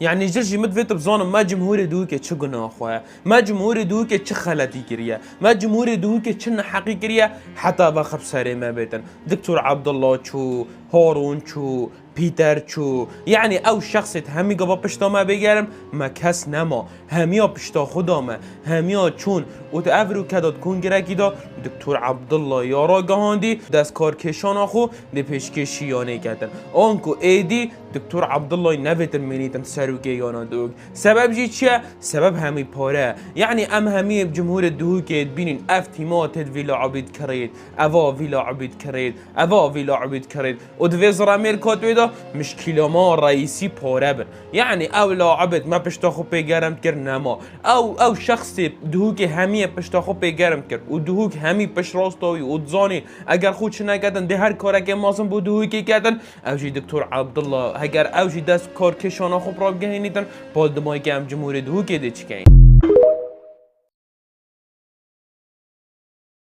يعني جرجي مدفت بزانم ما جمهور دوكي چه گناه خواه، ما جمهور دوكي چه خلطی کریه، ما جمهور دوكي چه نحقی کریه حتی بخب سری ما بیتن دکتور عبدالله چو هارون چو پیتر چو یعنی او شخصیت همی گبا پشتا ما بگرم ما کس نما همیا پشتا خدا ما همیا چون او تو افرو کداد کن گرکی دا دکتور عبدالله یارا گهاندی دست کارکشان آخو دی پیشکشیانه کردن آنکو ایدی دکتور عبدالله نویتن منیتن سروکه یانا دوگ سبب جی چیه؟ سبب همی پاره یعنی همی جمهور دوگه بینین افتیماتت ویلا عبید کرید اوا ویلا عبید کرید اوا ویلا عبید کرید و دوی زرامیر کاتویدا مشکل ما رئیسی پاره بن یعنی او لاعبت ما پشتا خو پیگرم کرد نما او شخص دوگه همی پشتا خو پیگرم کرد و دوگ همی پش راستاوی و دزانی اگر خودش نکردن ده هر کاره که مازم بو دوگه کردن او جی دکتور عبدالله اگر اوجی دست کار کشانا خوب را بگهینیدن با دمایی که هم جمهور دوگه ده چی کنین